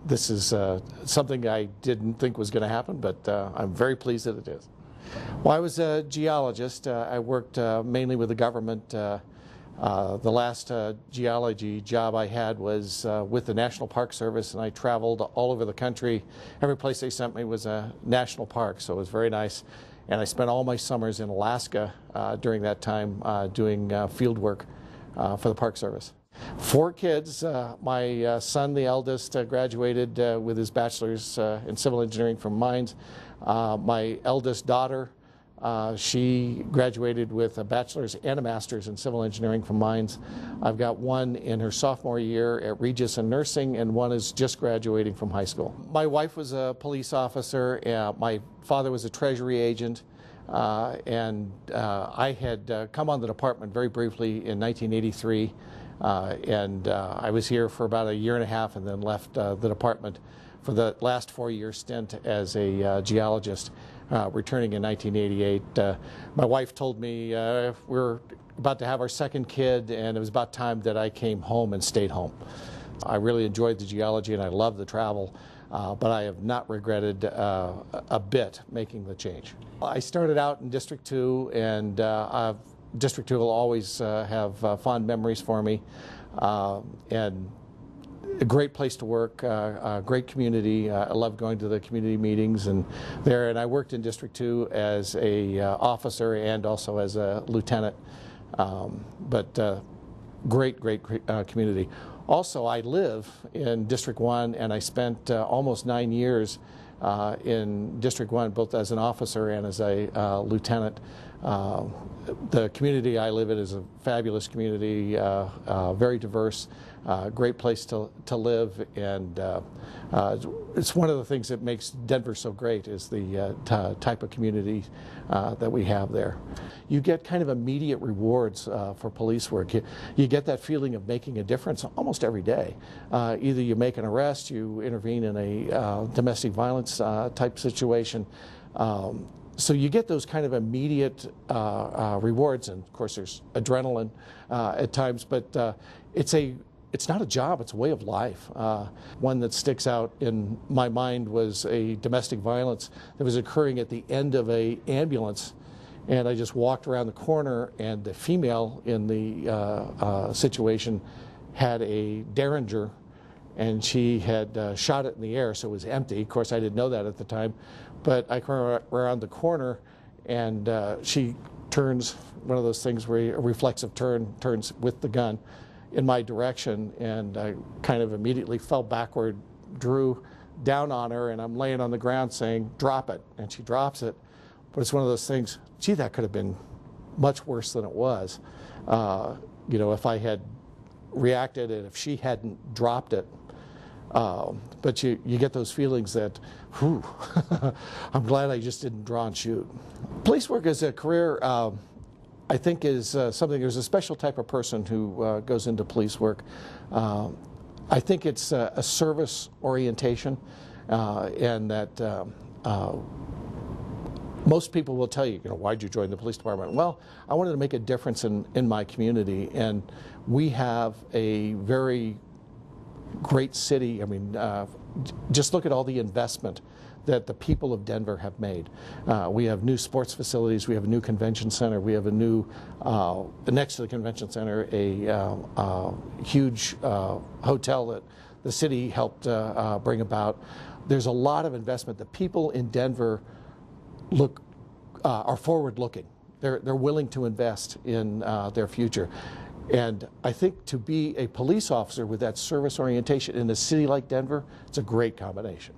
this is something I didn't think was going to happen, but I'm very pleased that it is. Well, I was a geologist. I worked mainly with the government. The last geology job I had was with the National Park Service, and I traveled all over the country. Every place they sent me was a national park, so it was very nice. And I spent all my summers in Alaska during that time doing field work for the Park Service. 4 kids. My son, the eldest, graduated with his bachelor's in civil engineering from mines. My eldest daughter, she graduated with a bachelor's and a master's in civil engineering from mines. I've got one in her sophomore year at Regis in nursing, and one is just graduating from high school. My wife was a police officer. My father was a treasury agent. And I had come on the department very briefly in 1983. I was here for about a year and a half and then left the department for the last 4-year stint as a geologist, returning in 1988. My wife told me we were about to have our second kid, and it was about time that I came home and stayed home. I really enjoyed the geology and I loved the travel, but I have not regretted a bit making the change. I started out in District 2, and District 2 will always have fond memories for me, and a great place to work, a great community. I love going to the community meetings and I worked in District 2 as a officer and also as a lieutenant, great community. Also, I live in District 1, and I spent almost 9 years in District 1, both as an officer and as a lieutenant. The community I live in is a fabulous community, very diverse, great place to live, and it's one of the things that makes Denver so great is the type of community that we have there. You get kind of immediate rewards for police work. You get that feeling of making a difference almost every day. Either you make an arrest, you intervene in a domestic violence type situation. So you get those kind of immediate rewards, and of course there's adrenaline at times, but it's not a job, it's a way of life. One that sticks out in my mind was a domestic violence that was occurring at the end of an ambulance, and I just walked around the corner, and the female in the situation had a Derringer, and she had shot it in the air, so it was empty. Of course, I didn't know that at the time, but I come around the corner, and she turns, one of those things where a reflexive turn, turns with the gun in my direction, and I kind of immediately fell backward, drew down on her, and I'm laying on the ground saying, "Drop it," and she drops it. But it's one of those things, gee, that could have been much worse than it was. You know, if I had reacted and if she hadn't dropped it. But you get those feelings that, whew, I'm glad I just didn't draw and shoot. Police work as a career, I think is something, there's a special type of person who goes into police work. I think it's a service orientation, and that most people will tell you, why'd you join the police department? Well, I wanted to make a difference in my community, and we have a very great city. I mean, just look at all the investment that the people of Denver have made. We have new sports facilities, we have a new convention center, we have a new, next to the convention center, a huge hotel that the city helped bring about. There's a lot of investment. The people in Denver are forward-looking. They're willing to invest in their future. And I think to be a police officer with that service orientation in a city like Denver, it's a great combination.